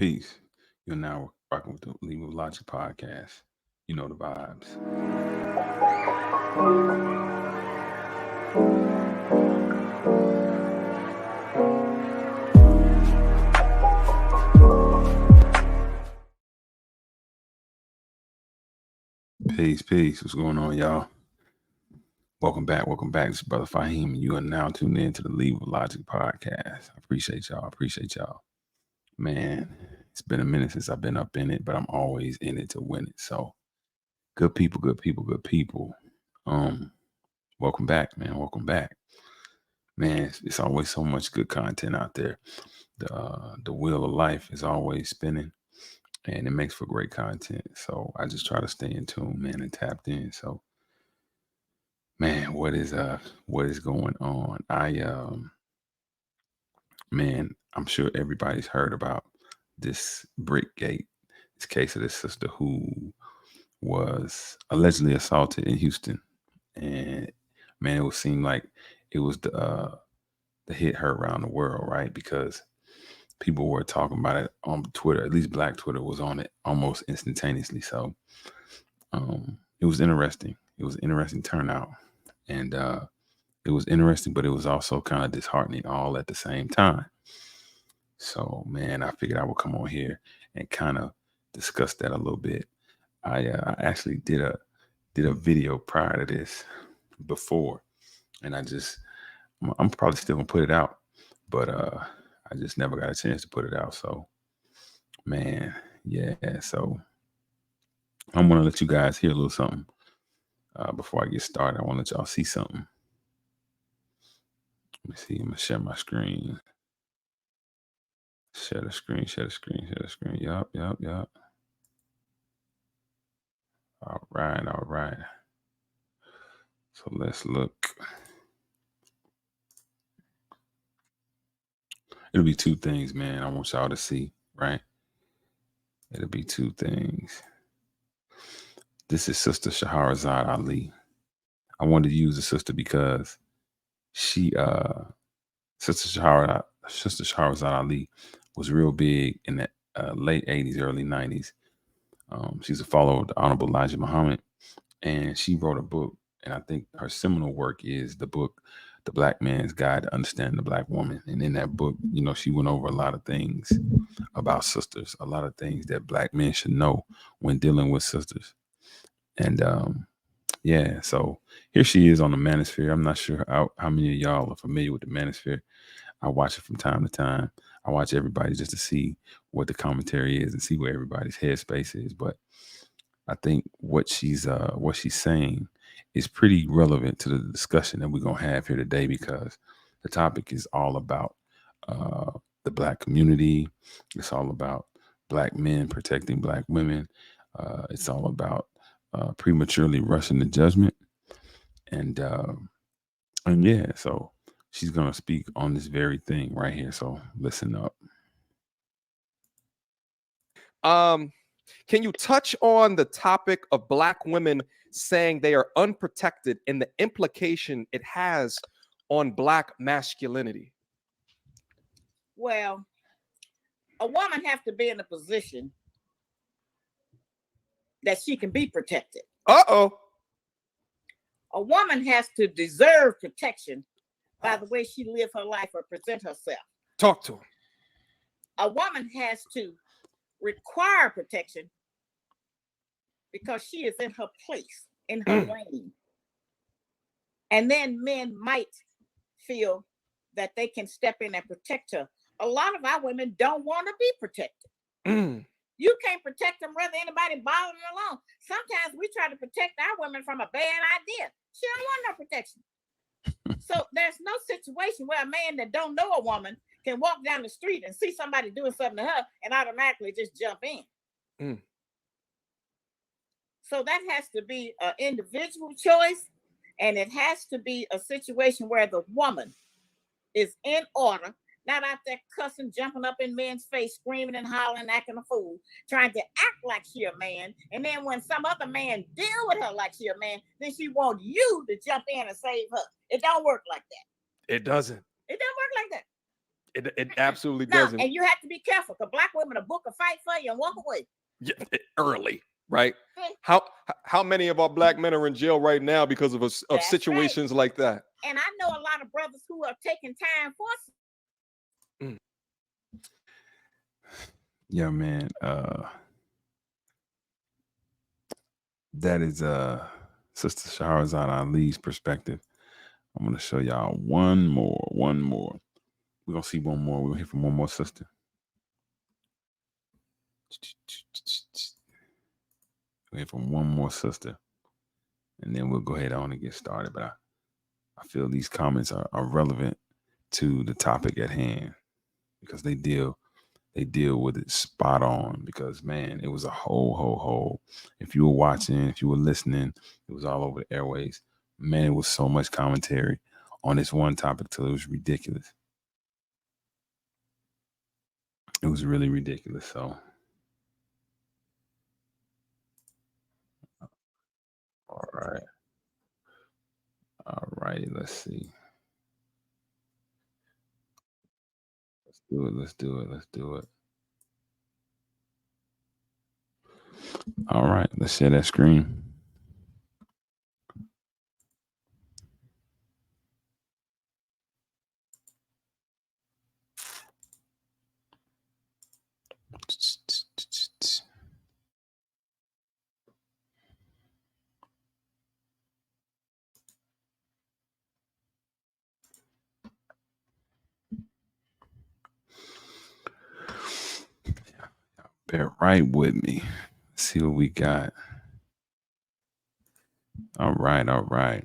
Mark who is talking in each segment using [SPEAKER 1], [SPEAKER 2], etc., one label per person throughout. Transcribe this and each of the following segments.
[SPEAKER 1] Peace. You're now rocking with the Leave with Logic podcast. You know the vibes. Peace, peace. What's going on, y'all? Welcome back. Welcome back. This is Brother Faheem. You are now tuned in to the Leave with Logic podcast. I appreciate y'all. Appreciate y'all. Man, it's been a minute since I've been up in it, but I'm always in it to win it. So good people, good people, good people. Welcome back, man. Welcome back. Man, it's always so much good content out there. The wheel of life is always spinning, and it makes for great content. So I just try to stay in tune, man, and tapped in. So, man, what is going on? Man, I'm sure everybody's heard about this Brickgate, this case of this sister who was allegedly assaulted in Houston, and man, it would seem like it was the hit her around the world, right? Because people were talking about it on Twitter. At least Black Twitter was on it almost instantaneously. So it was interesting. It was an interesting turnout, and it was interesting, but it was also kind of disheartening all at the same time. So, man, I figured I would come on here and kind of discuss that a little bit. I actually did a video prior to this before, and I'm probably still gonna put it out, but I just never got a chance to put it out. So, man, yeah. So I'm gonna let you guys hear a little something before I get started. I want to let y'all see something. Let me see. I'm gonna share my screen. Share the screen. Share the screen. Share the screen. Yup. Yup. Yup. All right. All right. So let's look. It'll be two things, man. I want y'all to see, right? It'll be two things. This is Sister Shahrazad Ali. I wanted to use the sister because she, Sister Shahrazad Ali was real big in the late 80s, early 90s. She's a follower of the Honorable Elijah Muhammad, and she wrote a book, and I think her seminal work is the book, The Black Man's Guide to Understand the Black Woman. And in that book, she went over a lot of things about sisters, a lot of things that Black men should know when dealing with sisters. And yeah, so here she is on the Manosphere. I'm not sure how many of y'all are familiar with the Manosphere. I watch it from time to time. I watch everybody just to see what the commentary is and see where everybody's headspace is. But I think what she's saying is pretty relevant to the discussion that we're gonna have here today, because the topic is all about the Black community. It's all about Black men protecting Black women. It's all about prematurely rushing to judgment, and yeah, so she's gonna speak on this very thing right here. So listen up.
[SPEAKER 2] Can you touch on the topic of Black women saying they are unprotected and the implication it has on Black masculinity?
[SPEAKER 3] Well, a woman has to be in a position that she can be protected.
[SPEAKER 2] Uh-oh.
[SPEAKER 3] A woman has to deserve protection by the way she live her life or present herself.
[SPEAKER 2] Talk to him.
[SPEAKER 3] A woman has to require protection because she is in her place, in her lane. And then men might feel that they can step in and protect her. A lot of our women don't want to be protected. You can't protect them whether anybody bothering them along. Sometimes we try to protect our women from a bad idea. She don't want no protection. So there's no situation where a man that don't know a woman can walk down the street and see somebody doing something to her and automatically just jump in. So that has to be an individual choice, and it has to be a situation where the woman is in order, not out there cussing, jumping up in men's face, screaming and hollering, acting a fool, trying to act like she a man. And then when some other man deal with her like she a man, then she want you to jump in and save her. It don't work like that.
[SPEAKER 2] It doesn't.
[SPEAKER 3] It don't work like that.
[SPEAKER 2] It absolutely
[SPEAKER 3] No,
[SPEAKER 2] doesn't.
[SPEAKER 3] and you have to be careful because black women will book a fight for you and walk away.
[SPEAKER 2] Yeah, early, right?
[SPEAKER 3] Okay.
[SPEAKER 2] How many of our black men are in jail right now because of
[SPEAKER 3] That's right.
[SPEAKER 2] situations like that?
[SPEAKER 3] And I know a lot of brothers who are taking time for.
[SPEAKER 1] Yeah, man. That is Sister Shahrazad Ali's perspective. I'm gonna show y'all one more. We're gonna see one more. We're gonna hear from one more sister. We'll hear from one more sister. And then we'll go ahead on and get started. But I feel these comments are relevant to the topic at hand because they deal with it spot on. Because man, it was a whole. If you were watching, if you were listening, it was all over the airways. Man, it was so much commentary on this one topic till it was ridiculous. It was really ridiculous. So, all right. Let's see. Let's do it. All right, let's share that screen. Bear right with me. Let's see what we got. All right.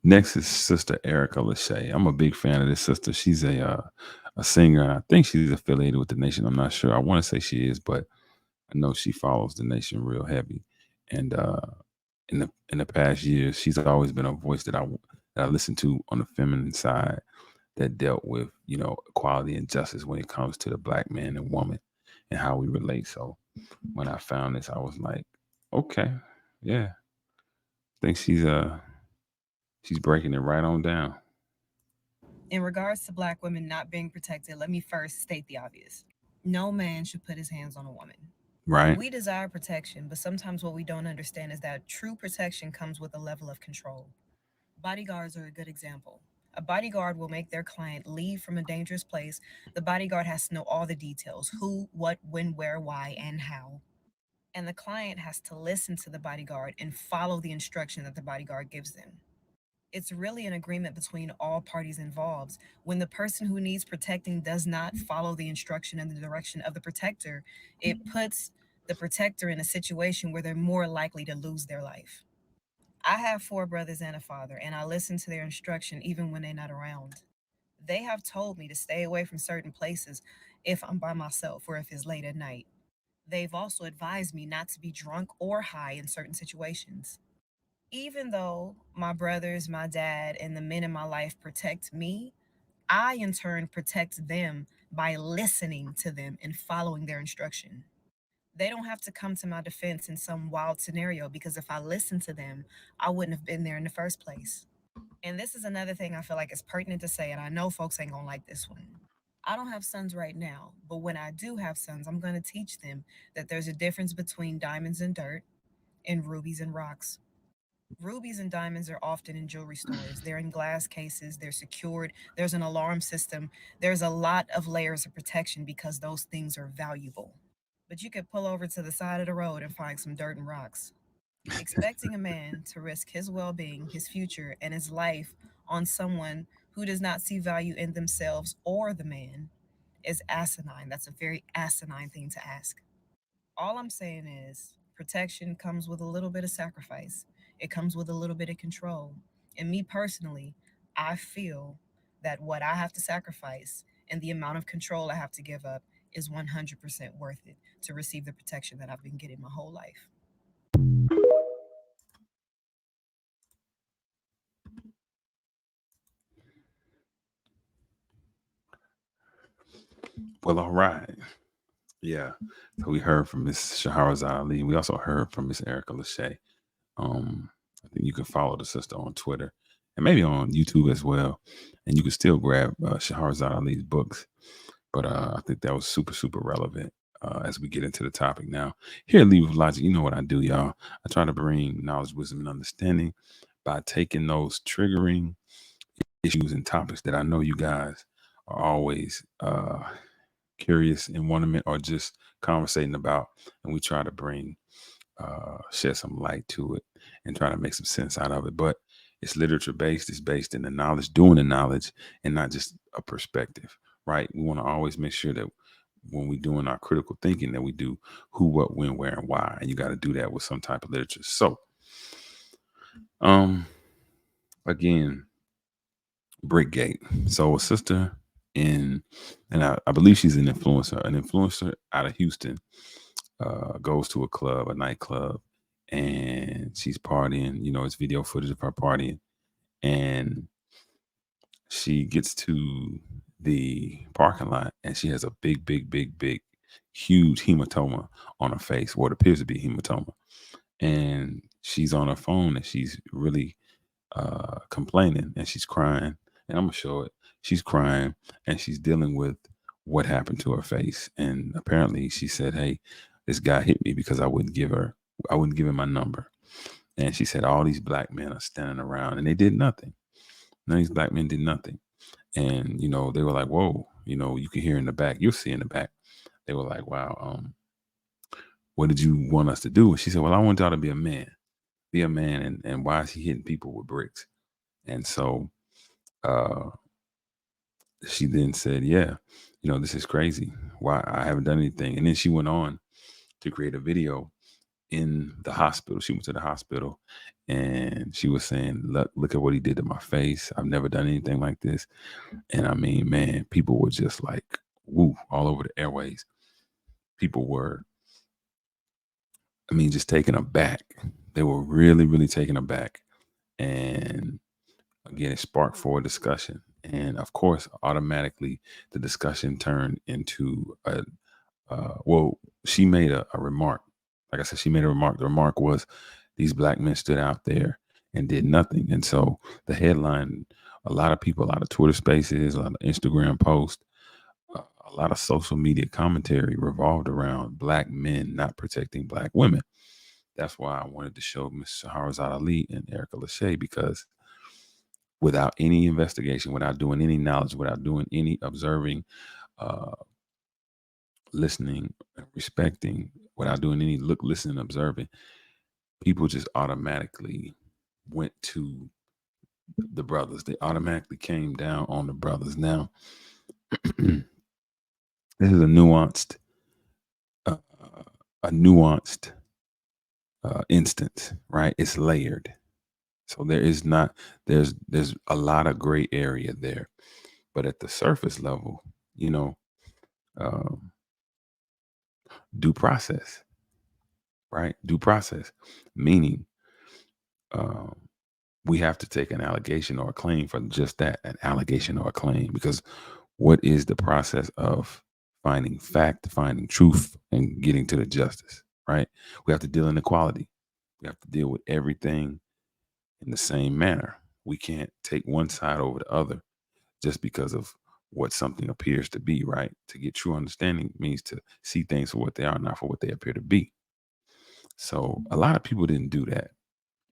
[SPEAKER 1] Next is Sister Erica Lachey. I'm a big fan of this sister. She's a singer. I think she's affiliated with the Nation. I'm not sure. I want to say she is, but I know she follows the Nation real heavy. And in the past years, she's always been a voice that I listen to on the feminine side that dealt with, equality and justice when it comes to the black man and woman and how we relate. So when I found this, I was like, okay, yeah. I think she's breaking it right on down.
[SPEAKER 4] In regards to black women not being protected, let me first state the obvious. No man should put his hands on a woman.
[SPEAKER 1] Right.
[SPEAKER 4] We desire protection, but sometimes what we don't understand is that true protection comes with a level of control. Bodyguards are a good example. A bodyguard will make their client leave from a dangerous place. The bodyguard has to know all the details: who, what, when, where, why, and how. And the client has to listen to the bodyguard and follow the instruction that the bodyguard gives them. It's really an agreement between all parties involved. When the person who needs protecting does not follow the instruction and the direction of the protector, it puts the protector in a situation where they're more likely to lose their life. I have 4 brothers and a father, and I listen to their instruction even when they're not around. They have told me to stay away from certain places if I'm by myself or if it's late at night. They've also advised me not to be drunk or high in certain situations. Even though my brothers, my dad, and the men in my life protect me, I in turn protect them by listening to them and following their instruction. They don't have to come to my defense in some wild scenario because if I listened to them, I wouldn't have been there in the first place. And this is another thing I feel like is pertinent to say, and I know folks ain't gonna like this one. I don't have sons right now, but when I do have sons, I'm gonna teach them that there's a difference between diamonds and dirt and rubies and rocks. Rubies and diamonds are often in jewelry stores. They're in glass cases, they're secured, there's an alarm system, there's a lot of layers of protection because those things are valuable. But you could pull over to the side of the road and find some dirt and rocks. Expecting a man to risk his well being, his future, and his life on someone who does not see value in themselves or the man is asinine. That's a very asinine thing to ask. All I'm saying is protection comes with a little bit of sacrifice, it comes with a little bit of control. And me personally, I feel that what I have to sacrifice and the amount of control I have to give up is 100% worth it to receive the protection that I've been getting my whole life.
[SPEAKER 1] Well, all right. Yeah. So we heard from Miss Shahrazad Ali. We also heard from Miss Erica Lachey. I think you can follow the sister on Twitter and maybe on YouTube as well. And you can still grab Shahrazad Ali's books. But I think that was super, super relevant as we get into the topic now. Here at Leave with Logic, you know what I do, y'all. I try to bring knowledge, wisdom, and understanding by taking those triggering issues and topics that I know you guys are always curious in wonderment or just conversating about, and we try to bring shed some light to it and try to make some sense out of it. But it's literature based. It's based in the knowledge, doing the knowledge, and not just a perspective, right? We want to always make sure that when we're doing our critical thinking, that we do who, what, when, where, and why, and you got to do that with some type of literature. So, again, Brickgate. So a sister in, and I believe she's an influencer out of Houston, goes to a club, a nightclub, and she's partying. You know, it's video footage of her partying, and she gets to the parking lot, and she has a big, huge hematoma on her face, what appears to be hematoma, and she's on her phone, and she's really complaining, and she's crying, and I'm gonna show it. She's crying, and she's dealing with what happened to her face, and apparently she said, "Hey, this guy hit me because I wouldn't give him my number." And she said all these black men are standing around, and they did nothing. None of these black men did nothing, and you know they were like, "Whoa," you know, you can hear in the back, you'll see in the back. They were like, "Wow, what did you want us to do?" And she said, "Well, I want y'all to be a man, and why is he hitting people with bricks?" And so uh she then said, "Yeah, you know, this is crazy. Why I haven't done anything." And then she went on to create a video in the hospital. She went to the hospital and she was saying, look at what he did to my face. I've never done anything like this. And I mean, man, people were just like, woo, all over the airways. People were, I mean, just taken aback. They were really, really taken aback. And again, it sparked for a discussion. And of course, automatically the discussion turned into well, she made a remark. Like I said, she made a remark. The remark was these black men stood out there and did nothing. And so the headline, a lot of people, a lot of Twitter spaces, a lot of Instagram posts, a lot of social media commentary revolved around black men not protecting black women. That's why I wanted to show Miss Shahrazad Ali and Erica Lachey, because without any investigation, without doing any knowledge, without doing any observing, uh, listening, respecting, without doing any look, listening, observing, people just automatically went to the brothers. They automatically came down on the brothers. Now, this is uh, a nuanced instance, right? It's layered. So there's a lot of gray area there. But at the surface level, you know, um, due process, right? Due process, meaning um, we have to take an allegation or a claim for just that, an allegation or a claim, because what is the process of finding fact, finding truth, and getting to the justice, right? We have to deal in equality. We have to deal with everything in the same manner. We can't take one side over the other just because of what something appears to be, right? To get true understanding means to see things for what they are, not for what they appear to be. So a lot of people didn't do that.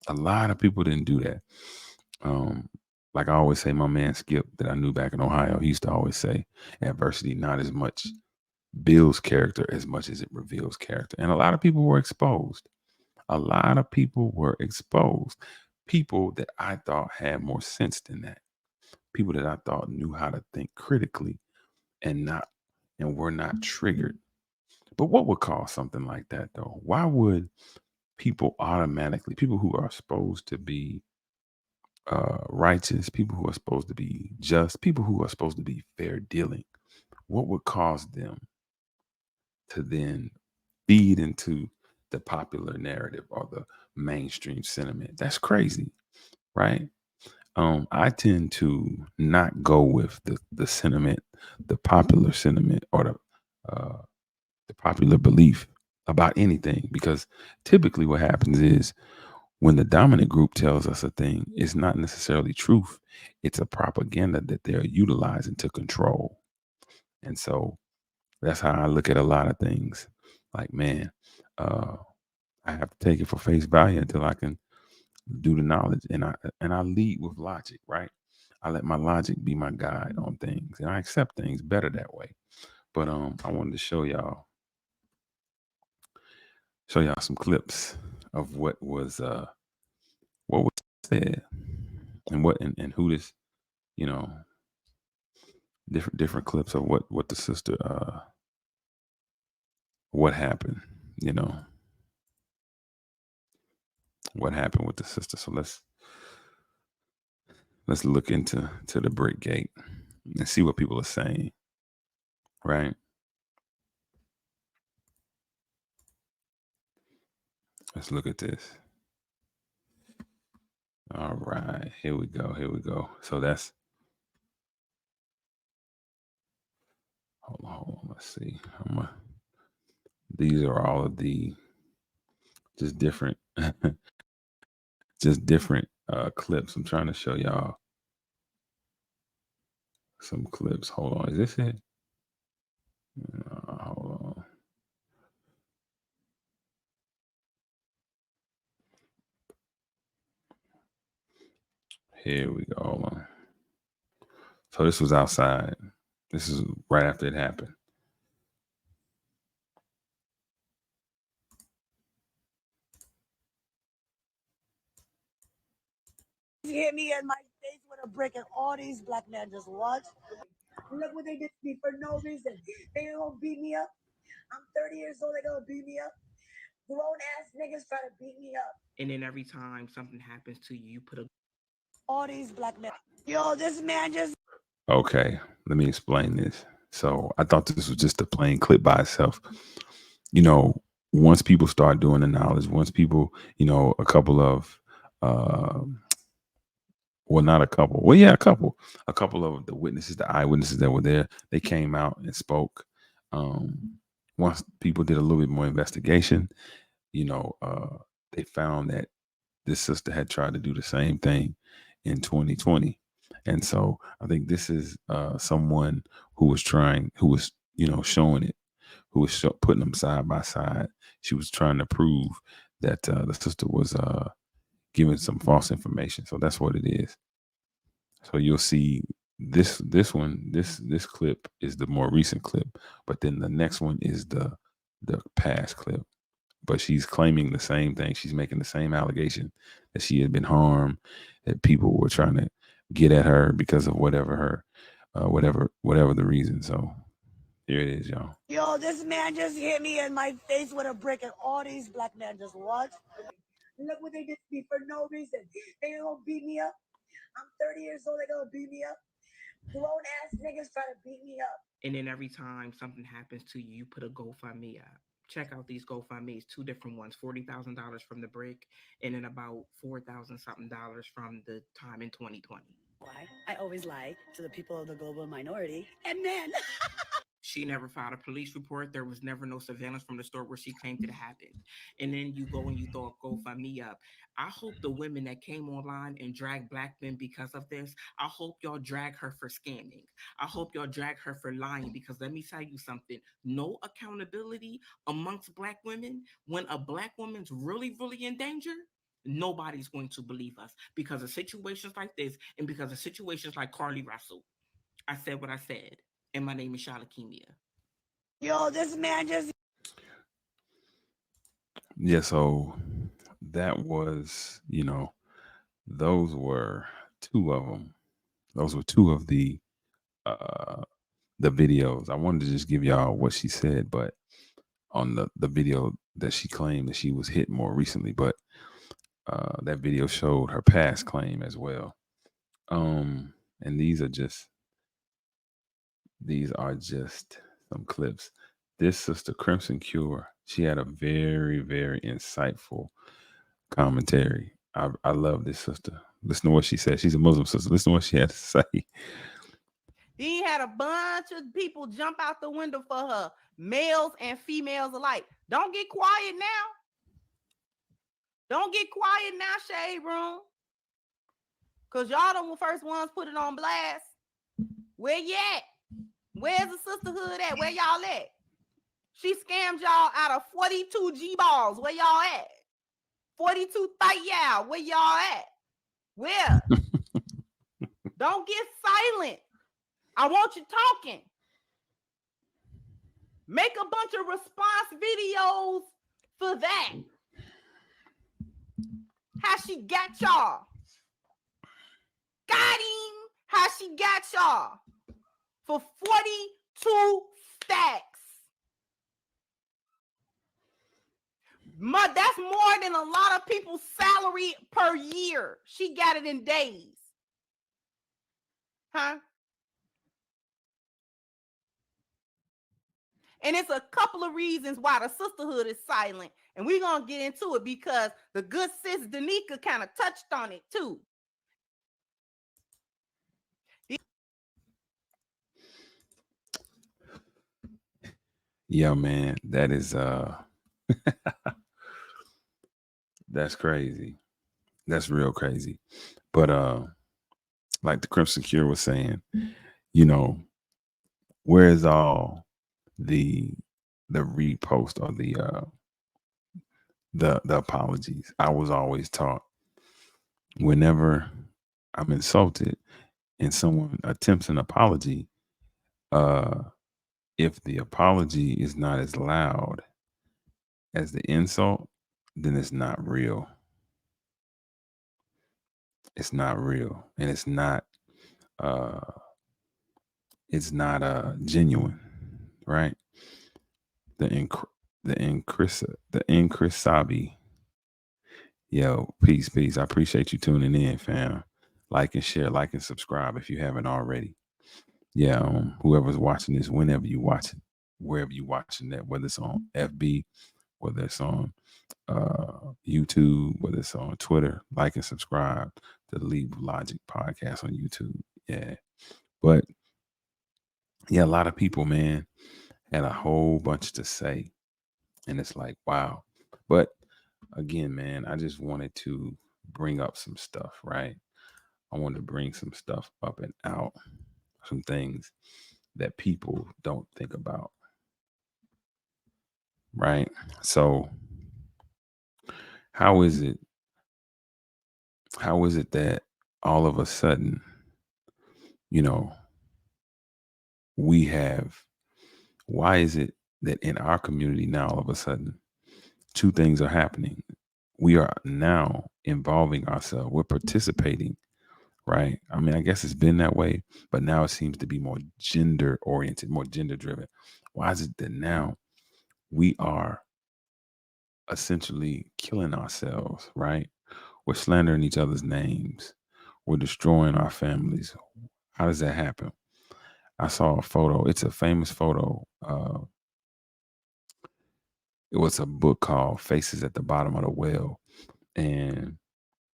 [SPEAKER 1] A lot of people didn't do that. Um, like I always say, my man Skip that I knew back in Ohio, he used to always say, adversity not as much builds character as much as it reveals character. And a lot of people were exposed. A lot of people were exposed. People that I thought had more sense than that. People that I thought knew how to think critically and were not triggered. But what would cause something like that though? Why would people who are supposed to be righteous, people who are supposed to be just, people who are supposed to be fair dealing, what would cause them to then feed into the popular narrative or the mainstream sentiment? That's crazy, right? I tend to not go with the sentiment, the popular sentiment, or the popular belief about anything, because typically what happens is when the dominant group tells us a thing, it's not necessarily truth. It's a propaganda that they're utilizing to control. And so that's how I look at a lot of things. Like, man, uh, I have to take it for face value until I can do the knowledge. And I lead with logic, right? I let my logic be my guide on things, and I accept things better that way. But I wanted to show y'all some clips of what was said, and and who this, you know, different clips of what the sister what happened, you know, what happened with the sister. So let's look into the Brickgate and see what people are saying, right? Let's look at this. All right, here we go. Here we go. So that's hold on. Let's see. These are all of the just different, just different clips. I'm trying to show y'all some clips. Hold on. Is this it? Hold on. Here we go. Hold on. So this was outside. This is right after it happened.
[SPEAKER 5] Hit me in my face with a brick, and all these black men just watch. Look what they did to me for no reason. They gonna beat me up. I'm 30 years old. They gonna beat me up. Grown ass niggas try to beat me up.
[SPEAKER 6] And then every time something happens to you, you put a
[SPEAKER 5] All these black men. Yo, this man just.
[SPEAKER 1] Okay, let me explain this. So I thought this was just a plain clip by itself. You know, once people start doing the knowledge, once people, a couple of, well, not a couple, well, yeah, a couple of the witnesses, the eyewitnesses that were there, they came out and spoke. Once people did a little bit more investigation, they found that this sister had tried to do the same thing in 2020. And so I think this is someone who was showing it, who was putting them side by side. She was trying to prove that the sister was giving some false information. So that's what it is. So you'll see this clip is the more recent clip, but then the next one is the past clip. But she's claiming the same thing. She's making the same allegation that she had been harmed, that people were trying to get at her because of whatever the reason. So here it is, y'all.
[SPEAKER 5] Yo, this man just hit me in my face with a brick, and all these black men just watch. Look what they did to me for no reason. They gonna beat me up. I'm 30 years old. They gonna beat me up. Grown ass niggas try to beat me up.
[SPEAKER 6] and then every time something happens to you, you put a GoFundMe up. Check out these GoFundMe's, two different ones, $40,000 from the brick, and then about $4,000 something from the time in 2020.
[SPEAKER 5] Why? I always lie to the people of the global minority, and then.
[SPEAKER 6] She never filed a police report. There was never no surveillance from the store where she claimed it happened. And then you go and you throw a GoFundMe up. I hope the women that came online and dragged black men because of this, I hope y'all drag her for scamming. I hope y'all drag her for lying, because let me tell you something. No accountability amongst black women. When a black woman's really, really in danger, nobody's going to believe us because of situations like this and because of situations like Carly Russell. I said what I said. And my name is Shalakemia.
[SPEAKER 5] Yo, this man just.
[SPEAKER 1] Yeah, so that was, those were two of them. Those were two of the videos. I wanted to just give y'all what she said, but on the video that she claimed that she was hit more recently, but that video showed her past claim as well. And these are just some clips. This sister Crimson Cure, she had a very, very insightful commentary. I love this sister. Listen to what she said. She's a Muslim sister. Listen to what she had to say.
[SPEAKER 7] He had a bunch of people jump out the window for her, males and females alike. Don't get quiet now. Don't get quiet now, Shade Room. Because y'all the first ones put it on blast. Where you at? Where's the sisterhood at? Where y'all at? She scammed y'all out of 42 G-balls. Where y'all at? 42 y'all. Where y'all at? Where? Don't get silent. I want you talking. Make a bunch of response videos for that. How she got y'all. Got him. How she got y'all. For 42 stacks. That's more than a lot of people's salary per year. She got it in days. Huh? And it's a couple of reasons why the sisterhood is silent. And we're going to get into it because the good sis Danica kind of touched on it too.
[SPEAKER 1] Yeah, man, that is that's crazy. That's real crazy. But like the Crimson Cure was saying, you know, where's all the repost or the apologies? I was always taught whenever I'm insulted and someone attempts an apology, if the apology is not as loud as the insult, then it's not real. It's not real, and it's not genuine, right? The Incrisabi. Yo, peace. I appreciate you tuning in, fam. Like and share, like and subscribe if you haven't already. Yeah, whoever's watching this, whenever you watch it, wherever you watching that, whether it's on FB, whether it's on YouTube, whether it's on Twitter, like and subscribe to the Leave Logic podcast on YouTube. Yeah. But yeah, a lot of people, man, had a whole bunch to say. And it's like, wow. But again, man, I just wanted to bring up some stuff, right? I wanted to bring some stuff up and out, some things that people don't think about, right? So how is it that all of a sudden, you know, why is it that in our community now all of a sudden two things are happening? We are now involving ourselves, we're participating, right? I mean, I guess it's been that way, but now it seems to be more gender oriented, more gender driven. Why is it that now we are essentially killing ourselves, right? We're slandering each other's names. We're destroying our families. How does that happen? I saw a photo. It's a famous photo. It was a book called Faces at the Bottom of the Well. And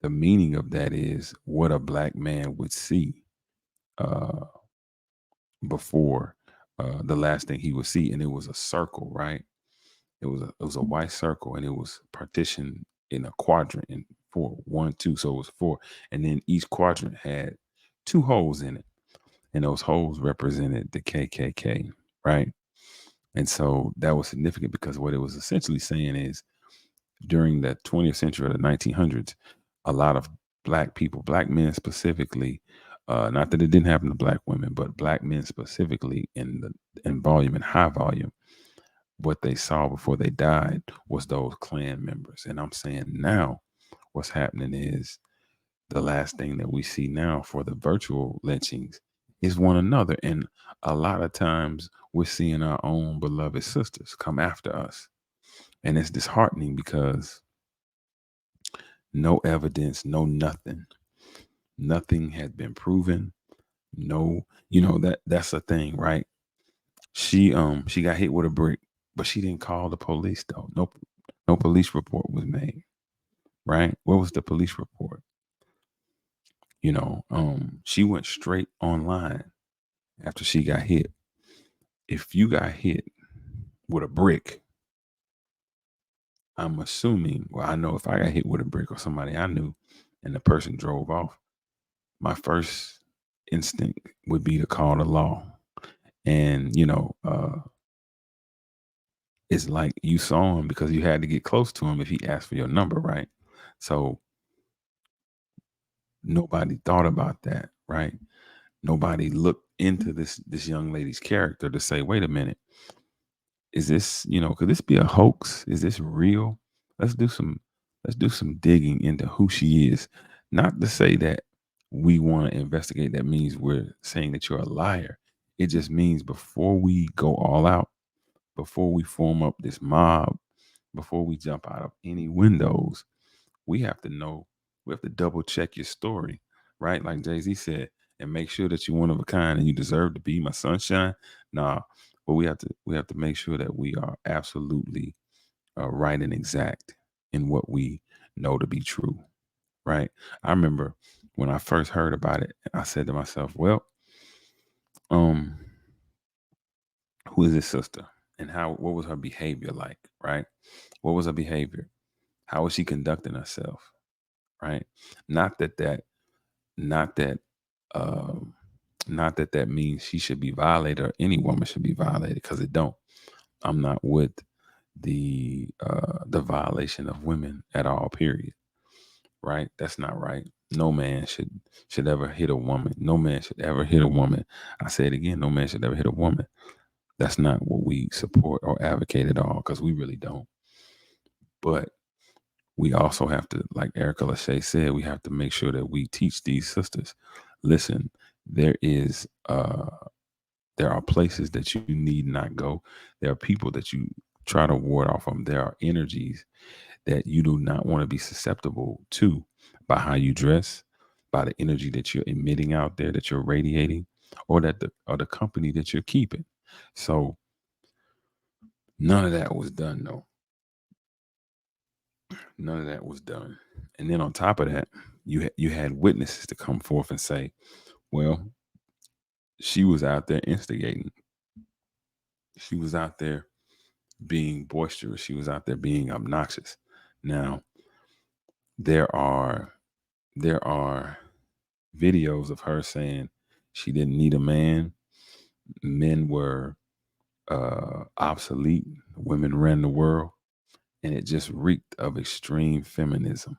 [SPEAKER 1] the meaning of that is what a black man would see before the last thing he would see. And it was a circle, right? It was a white circle, and it was partitioned in a quadrant in 4, 1, 2. So it was 4. And then each quadrant had 2 holes in it. And those holes represented the KKK, right? And so that was significant because what it was essentially saying is during the 20th century or the 1900s, a lot of black people, black men specifically, not that it didn't happen to black women, but black men specifically in volume and high volume, what they saw before they died was those Klan members. And I'm saying now what's happening is the last thing that we see now for the virtual lynchings is one another. And a lot of times we're seeing our own beloved sisters come after us. And it's disheartening because no evidence, no nothing. Nothing has been proven. No, that's the thing, right? She got hit with a brick, but she didn't call the police though. No police report was made. Right? What was the police report? She went straight online after she got hit. If you got hit with a brick, I'm assuming, well, I know if I got hit with a brick or somebody I knew and the person drove off, my first instinct would be to call the law. And, it's like you saw him because you had to get close to him if he asked for your number, right? So nobody thought about that, right? Nobody looked into this young lady's character to say, wait a minute, is this, could this be a hoax? Is this real? Let's do some let's do some digging into who she is. Not to say that we want to investigate, that means we're saying that you're a liar. It just means before we go all out, before we form up this mob, before we jump out of any windows, we have to know, we have to double check your story, right? Like Jay-Z said, and make sure that you're one of a kind and you deserve to be my sunshine. Nah, but we have to make sure that we are absolutely right and exact in what we know to be true, right? I remember when I first heard about it, I said to myself, well, um, who is this sister? And what was her behavior like, right? What was her behavior? How was she conducting herself? Right? Not that that not that um not that that means she should be violated or any woman should be violated, because it don't. I'm not with the violation of women at all, period. Right? That's not right. No man should ever hit a woman. No man should ever hit a woman. I say it again, no man should ever hit a woman. That's not what we support or advocate at all, because we really don't. But we also have to, like Erica Lachey said, we have to make sure that we teach these sisters. Listen, there is there are places that you need not go. There are people that you try to ward off from. There are energies that you do not want to be susceptible to by how you dress, by the energy that you're emitting out there, that you're radiating, or the company that you're keeping. So none of that was done, though. None of that was done. And then on top of that, you had witnesses to come forth and say, well, she was out there instigating. She was out there being boisterous. She was out there being obnoxious. Now, there are there are videos of her saying she didn't need a man. Men were obsolete. Women ran the world, and it just reeked of extreme feminism.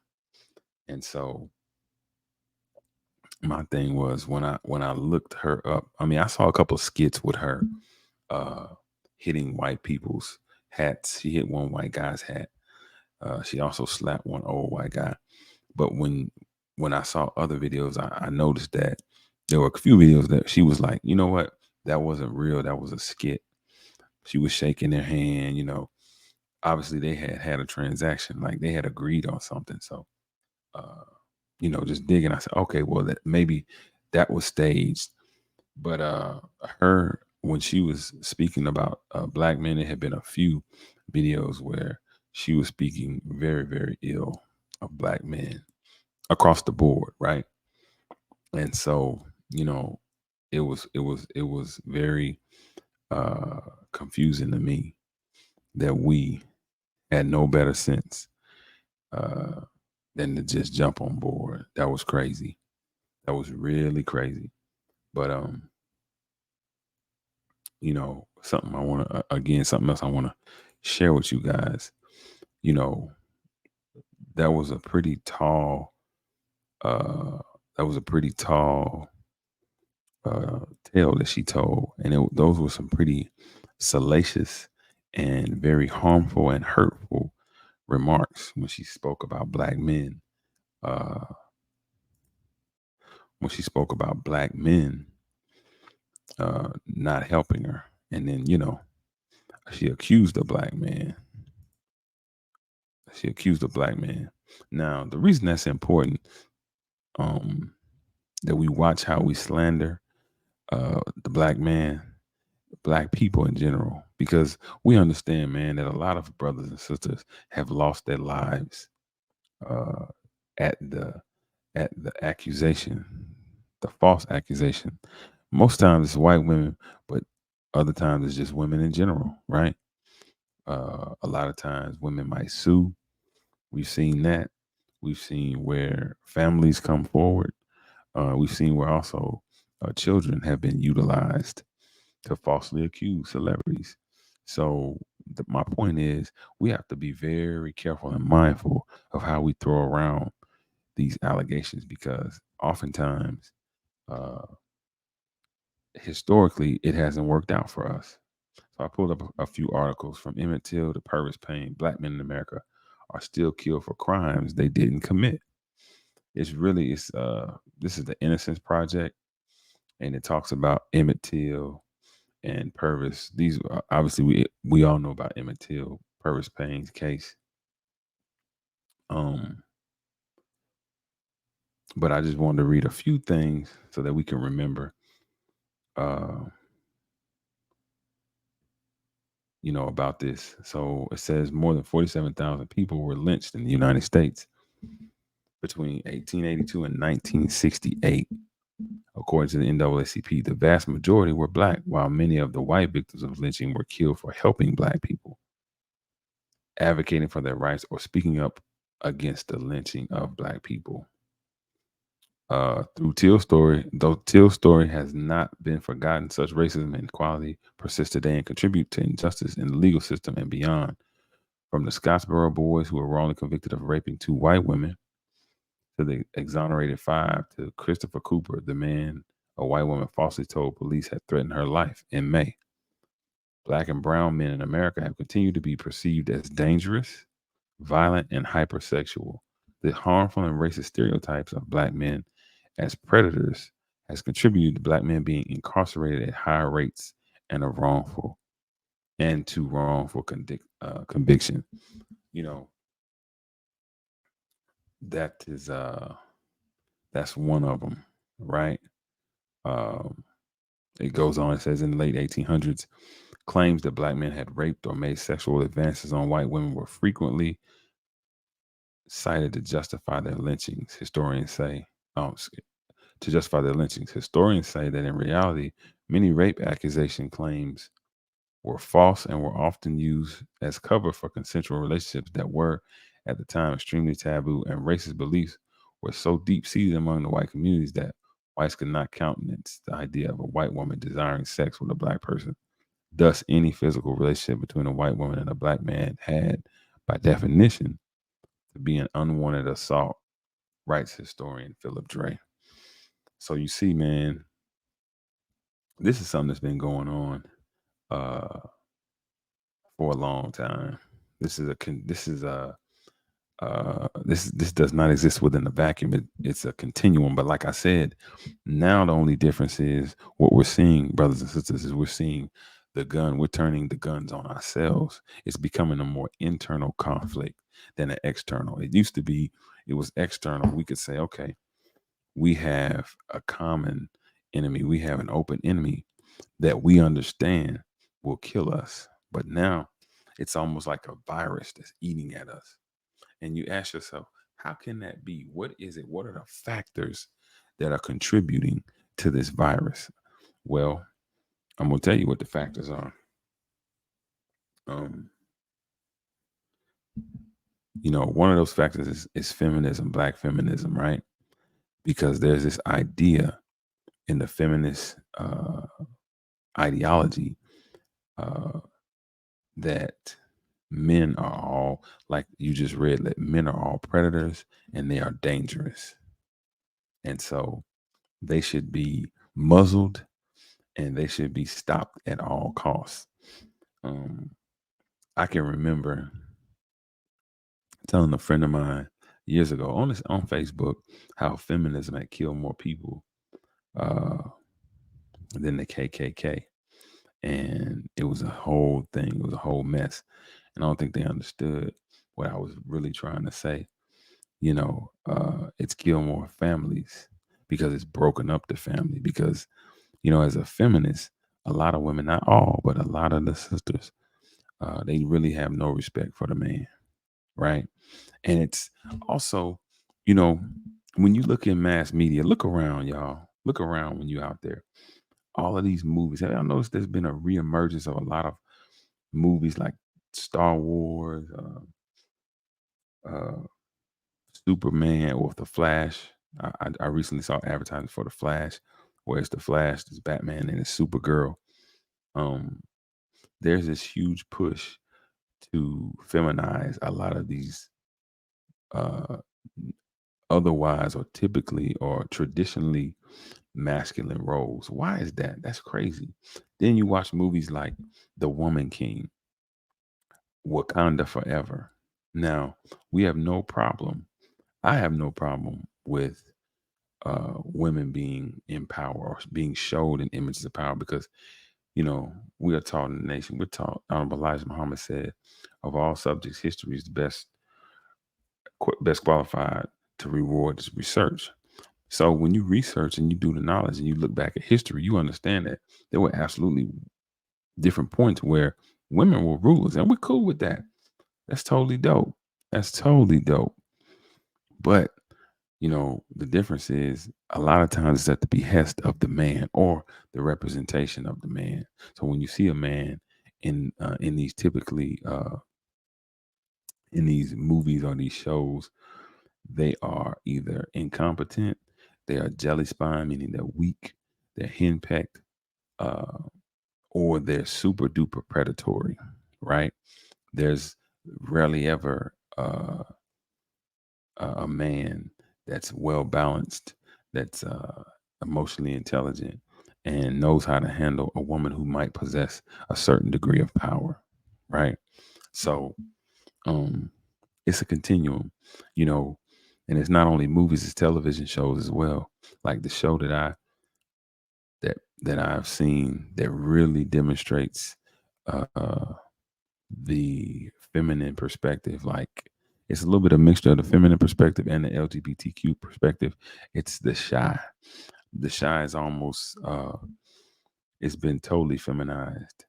[SPEAKER 1] And so my thing was, when I looked her up, I mean, I saw a couple of skits with her uh hitting white people's hats. She hit one white guy's hat. She also slapped one old white guy. But when I saw other videos, I noticed that there were a few videos that she was like, you know what, that wasn't real, that was a skit. She was shaking their hand, obviously they had a transaction, like they had agreed on something. So uh just digging, I said, okay, well, that maybe that was staged. But her, when she was speaking about black men, there had been a few videos where she was speaking very, very ill of black men across the board, right? And so, it was very uh confusing to me that we had no better sense uh than to just jump on board. That was crazy. That was really crazy. But something I want to, again, something else I want to share with you guys. You know, that was a pretty tall, uh, that was a pretty tall uh, tale that she told, and those were some pretty salacious and very harmful and hurtful remarks when she spoke about black men. Uh, when she spoke about black men not helping her, and then she accused the black man. She accused the black man. Now, the reason that's important, um, that we watch how we slander the black man, black people in general, because we understand, man, that a lot of brothers and sisters have lost their lives uh, at the accusation, the false accusation. Most times it's white women, but other times it's just women in general, right? A lot of times women might sue. We've seen that. We've seen where families come forward. We've seen where also children have been utilized to falsely accuse celebrities. So my point is, we have to be very careful and mindful of how we throw around these allegations because oftentimes, uh, historically, it hasn't worked out for us. So I pulled up a few articles from Emmett Till to Purvis Payne. Black men in America are still killed for crimes they didn't commit. It's this is the Innocence Project, and it talks about Emmett Till and Purvis. These obviously we all know about Emmett Till, Purvis Payne's case. Um, but I just wanted to read a few things so that we can remember, uh, about this. So it says more than 47,000 people were lynched in the United States between 1882 and 1968. According to the NAACP, the vast majority were black, while many of the white victims of lynching were killed for helping black people, advocating for their rights, or speaking up against the lynching of black people. Through Till's story, though Till's story has not been forgotten, such racism and inequality persist today and contribute to injustice in the legal system and beyond. From the Scottsboro boys who were wrongly convicted of raping two white women to the exonerated five, to Christopher Cooper, the man a white woman falsely told police had threatened her life in May. Black and brown men in America have continued to be perceived as dangerous, violent, and hypersexual. The harmful and racist stereotypes of black men as predators has contributed to black men being incarcerated at higher rates and to wrongful conviction. You know, that is that's one of them, right? Um, it goes on. It says in the late 1800s, claims that black men had raped or made sexual advances on white women were frequently cited to justify their lynchings. Historians say that in reality, many rape accusation claims were false and were often used as cover for consensual relationships that were, at the time, extremely taboo, and racist beliefs were so deep seated among the white communities that whites could not countenance the idea of a white woman desiring sex with a black person. Thus, any physical relationship between a white woman and a black man had, by definition, to be an unwanted assault, writes historian Philip Dre. So you see, man, this is something that's been going on uh, for a long time. This does not exist within a vacuum. It's a continuum. But like I said, now the only difference is what we're seeing, brothers and sisters, is we're seeing the gun. We're turning the guns on ourselves. It's becoming a more internal conflict than an external. It was external. We could say, okay, we have a common enemy. We have an open enemy that we understand will kill us. But now it's almost like a virus that's eating at us. And you ask yourself, how can that be? What is it? What are the factors that are contributing to this virus? Well, I'm going to tell you what the factors are. Um, one of those factors is feminism, black feminism, right? Because there's this idea in the feminist ideology that men are all, like you just read, that men are all predators and they are dangerous. And so they should be muzzled and they should be stopped at all costs. Um, I can remember telling a friend of mine years ago on Facebook how feminism had killed more people uh, than the KKK, and it was a whole thing. It was a whole mess, and I don't think they understood what I was really trying to say. It's killed more families because it's broken up the family. Because as a feminist, a lot of women, not all, but a lot of the sisters, they really have no respect for the man, right? And it's also, you know, when you look in mass media, look around, y'all. Look around when you're out there. All of these movies. Have y'all noticed there's been a reemergence of a lot of movies like Star Wars, uh, Superman, or the Flash. I recently saw advertising for the Flash, where it's the Flash, it's Batman, and it's Supergirl. Um, there's this huge push to feminize a lot of these uh, otherwise or typically or traditionally masculine roles. Why is that? That's crazy. Then you watch movies like The Woman King, Wakanda Forever. Now, we have no problem. I have no problem with women being in power or being showed in images of power because, we are taught in the nation. We're taught, Honorable Elijah Muhammad said, of all subjects, history is the best qualified to reward is research. So when you research and you do the knowledge and you look back at history, you understand that there were absolutely different points where women were rulers, and we're cool with that. That's totally dope. That's totally dope. But the difference is a lot of times it's at the behest of the man or the representation of the man. So when you see a man in these typically in these movies or these shows, they are either incompetent, they are jelly spine, meaning they're weak, they're henpecked, uh, or they're super duper predatory, right? There's rarely ever a man that's well balanced, that's emotionally intelligent, and knows how to handle a woman who might possess a certain degree of power, right? So, um, it's a continuum, you know, and it's not only movies, it's television shows as well. Like the show that I've seen that really demonstrates uh, the feminine perspective. Like it's a little bit of mixture of the feminine perspective and the LGBTQ perspective. It's The Shy. The Shy is almost it's been totally feminized,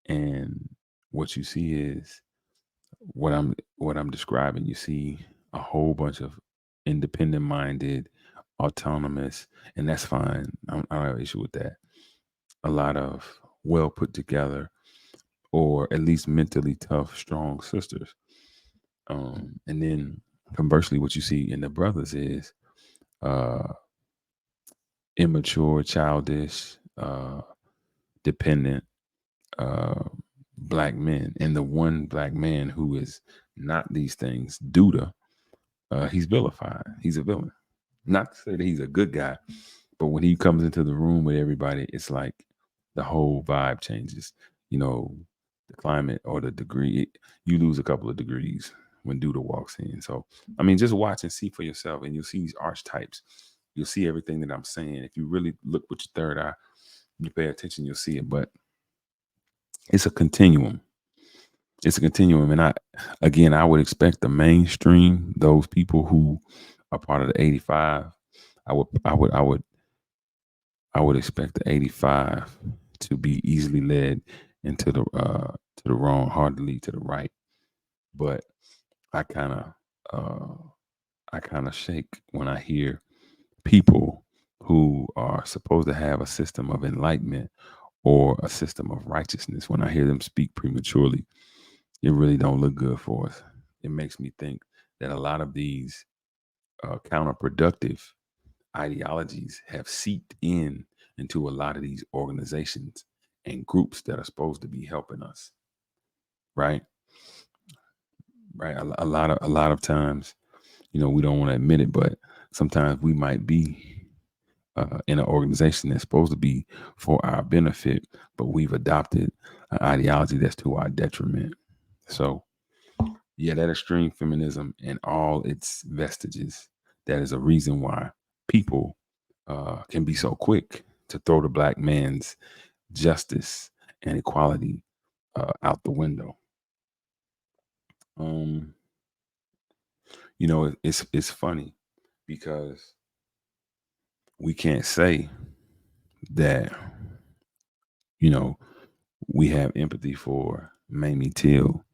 [SPEAKER 1] and what you see is what I'm describing. You see a whole bunch of independent minded, autonomous, and that's fine. I don't have an issue with that. A lot of well put together, or at least mentally tough, strong sisters. And then conversely, what you see in the brothers is uh, immature, childish, dependent uh, black men. And the one black man who is not these things, Duda, he's vilified. He's a villain. Not to say that he's a good guy, but when he comes into the room with everybody, it's like the whole vibe changes. You know, the climate or the degree, you lose a couple of degrees when Duda walks in. So, I mean, just watch and see for yourself, and you'll see these archetypes. You'll see everything that I'm saying. If you really look with your third eye, you pay attention, you'll see it. But it's a continuum. It's a continuum, and I would expect the mainstream, those people who are part of the 85. I would, I would, I would I would expect the 85 to be easily led into the wrong, hard to lead to the right. But I kind of uh, I kind of shake when I hear people who are supposed to have a system of enlightenment or a system of righteousness. When I hear them speak prematurely, it really don't look good for us. It makes me think that a lot of these counterproductive ideologies have seeped in into a lot of these organizations and groups that are supposed to be helping us, right? Right. A lot of times, we don't want to admit it, but sometimes we might be in an organization that's supposed to be for our benefit, but we've adopted an ideology that's to our detriment. So yeah, that extreme feminism and all its vestiges, that is a reason why people can be so quick to throw the black man's justice and equality out the window. Um, it's funny because we can't say that you know we have empathy for Mamie Till,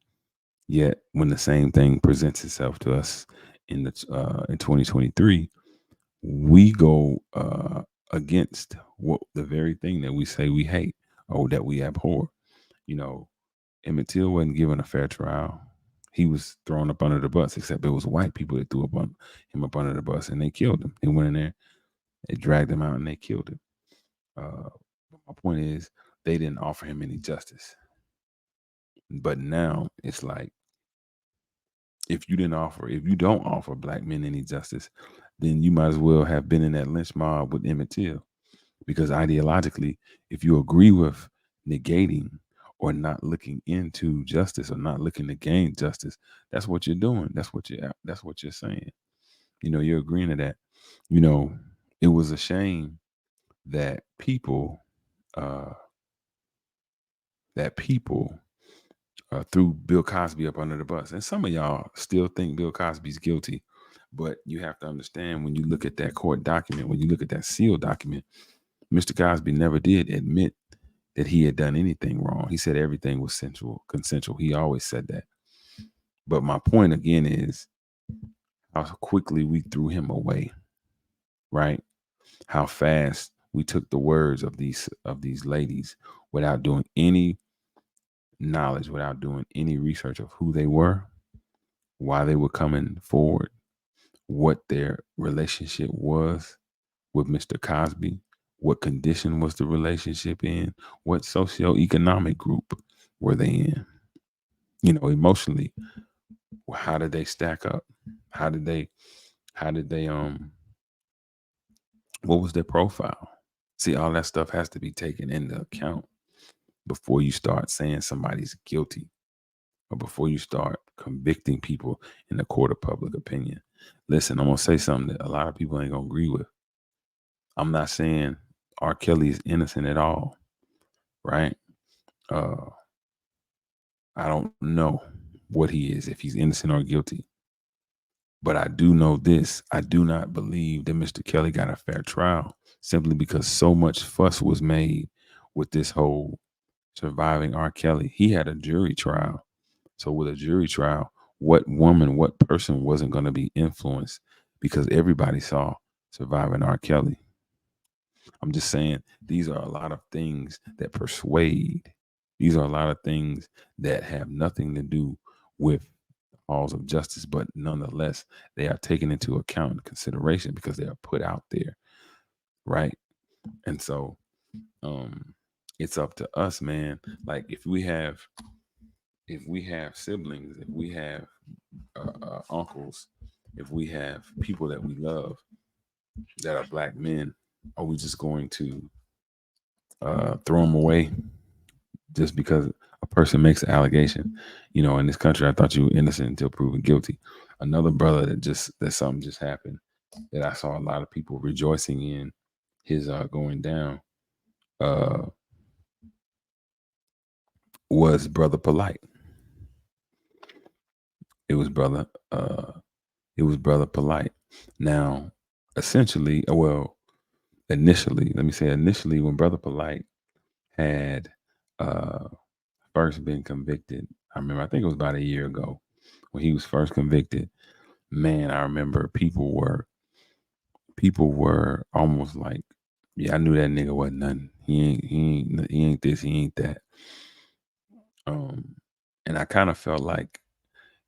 [SPEAKER 1] yet when the same thing presents itself to us in 2023, we go against what the very thing that we say we hate or that we abhor. You know, Emmett Till wasn't given a fair trial. He was thrown up under the bus, except it was white people that threw him up under the bus, and they killed him. They went in there, they dragged him out, and they killed him. My point is, they didn't offer him any justice. But now it's like, if you don't offer black men any justice, then you might as well have been in that lynch mob with Emmett Till. Because ideologically, if you agree with negating or not looking into justice or not looking to gain justice, that's what you're doing. That's what you're saying. You're agreeing to that. It was a shame that uh people threw Bill Cosby up under the bus. And some of y'all still think Bill Cosby's guilty. But you have to understand, when you look at that court document, when you look at that sealed document, Mr. Cosby never did admit that he had done anything wrong. He said everything was consensual. He always said that. But my point again is how quickly we threw him away, right? How fast we took the words of these ladies without doing any knowledge, without doing any research of who they were, why they were coming forward, what their relationship was with Mr. Cosby, what condition was the relationship in, what socioeconomic group were they in, emotionally, how did they stack up, how did they what was their profile? See, all that stuff has to be taken into account before you start saying somebody's guilty, or before you start convicting people in the court of public opinion. Listen, I'm gonna say something that a lot of people ain't gonna agree with. I'm not saying R. Kelly is innocent at all, right? I don't know what he is, if he's innocent or guilty. But I do know this. I do not believe that Mr. Kelly got a fair trial, simply because so much fuss was made with this whole surviving R. Kelly. He had a jury trial. So with a jury trial, what woman, what person wasn't going to be influenced, because everybody saw surviving R. Kelly? I'm just saying, these are a lot of things that persuade. These are a lot of things that have nothing to do with halls of justice, but nonetheless, they are taken into account and consideration because they are put out there, right? And so it's up to us, man. Like, if we have siblings, if we have uncles, if we have people that we love that are black men, are we just going to throw them away just because a person makes an allegation? In this country, I thought you were innocent until proven guilty. Another brother that something just happened that I saw a lot of people rejoicing in his going down was Brother Polite. It was brother Polite. Now, essentially, initially, when Brother Polite had first been convicted, I think it was about a year ago when he was first convicted. Man, I remember people were almost like, yeah, I knew that nigga wasn't nothing. He ain't this, he ain't that. And I kind of felt like,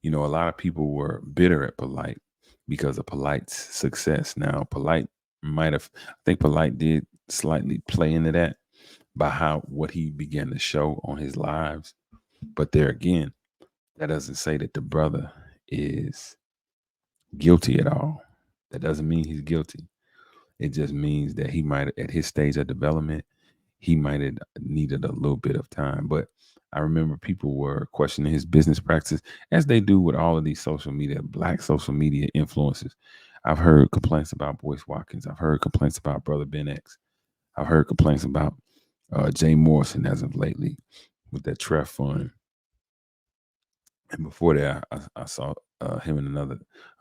[SPEAKER 1] a lot of people were bitter at Polite because of Polite's success. Now, I think Polite did slightly play into that by what he began to show on his lives. But there again, that doesn't say that the brother is guilty at all. That doesn't mean he's guilty. It just means that he might, at his stage of development, he might have needed a little bit of time. But I remember people were questioning his business practices, as they do with all of these black social media influencers. I've heard complaints about Boyce Watkins. I've heard complaints about Brother Ben X. I've heard complaints about Jay Morrison as of lately with that Treff fund. And before that, I saw him and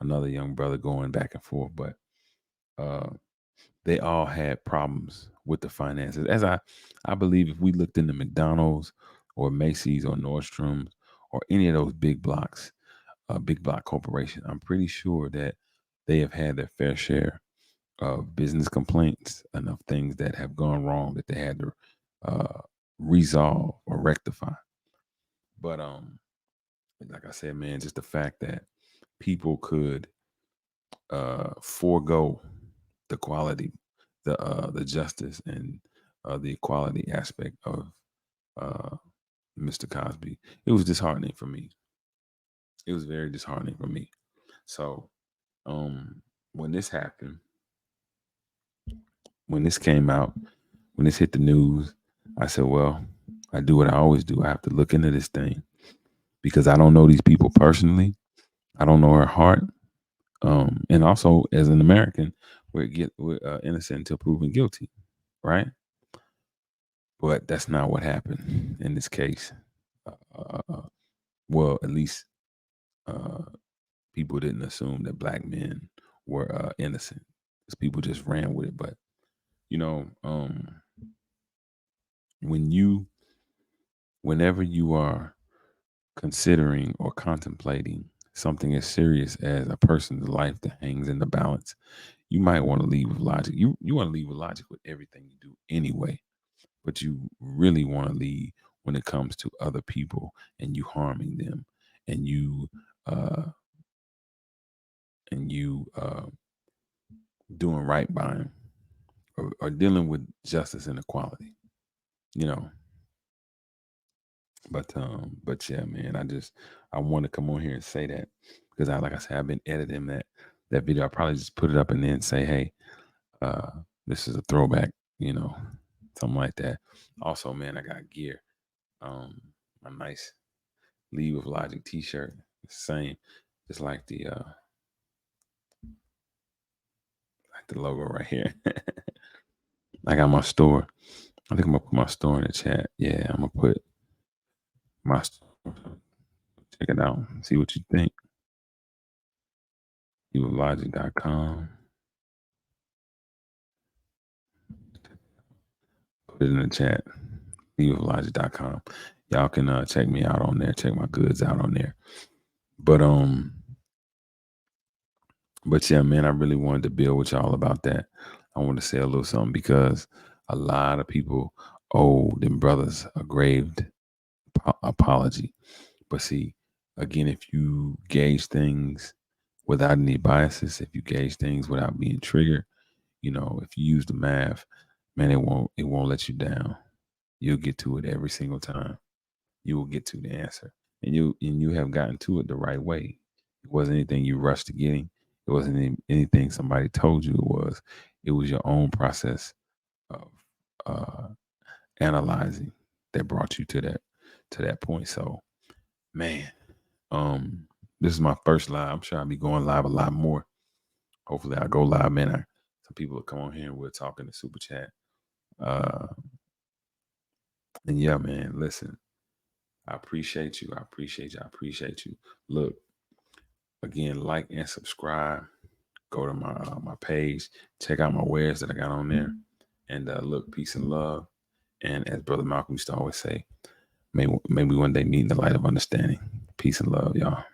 [SPEAKER 1] another young brother going back and forth. But they all had problems with the finances. As I believe, if we looked into McDonald's or Macy's or Nordstrom's or any of those big block corporations, I'm pretty sure that they have had their fair share of business complaints and of things that have gone wrong that they had to resolve or rectify. But like I said, man, just the fact that people could forego the quality, the justice, and the equality aspect of Mr. Cosby. It was disheartening for me. It was very disheartening for me. So when this happened, when this came out, when this hit the news, I said, well, I do what I always do. I have to look into this thing because I don't know these people personally. I don't know her heart. And also, as an American, we're innocent until proven guilty, right? But that's not what happened in this case. Well, at least uh, people didn't assume that black men were innocent, because people just ran with it. But you know, when you, whenever you are considering or contemplating something as serious as a person's life that hangs in the balance, you might want to lead with logic. You want to lead with logic with everything you do anyway, but you really want to lead when it comes to other people and you harming them, and uh you doing right by them, or dealing with justice and equality, you know. But yeah, man, I want to come on here and say that because like I said, I've been editing that video. I probably just put it up and then say, hey, uh, this is a throwback, you know, something like that. Also, man, I got gear. A nice Lead with Logic t-shirt. Same, just like the logo right here. I got my store. I think I'm gonna put my store in the chat. Yeah, I'm gonna put my store. Check it out. See what you think. Leadwithlogic.com. Put it in the chat. Leadwithlogic.com. Y'all can check me out on there. Check my goods out on there. But yeah, man, I really wanted to build with y'all about that. I want to say a little something because a lot of people owe them brothers a grave apology. But see, again, if you gauge things without any biases, if you gauge things without being triggered, you know, if you use the math, man, it won't let you down. You'll get to it every single time. You will get to the answer, and you have gotten to it the right way. It wasn't anything you rushed to getting. It wasn't anything somebody told you it was. It was your own process of uh, analyzing that brought you to that point. So, man, this is my first live. I'm sure I'll be going live a lot more. Hopefully, I'll go live, man. Some people will come on here and we'll talk in the super chat. And yeah, man, listen, I appreciate you. I appreciate you. I appreciate you. Look, again, like and subscribe. Go to my page. Check out my wares that I got on there. And look, peace and love. And as Brother Malcolm used to always say, maybe one day meet in the light of understanding. Peace and love, y'all.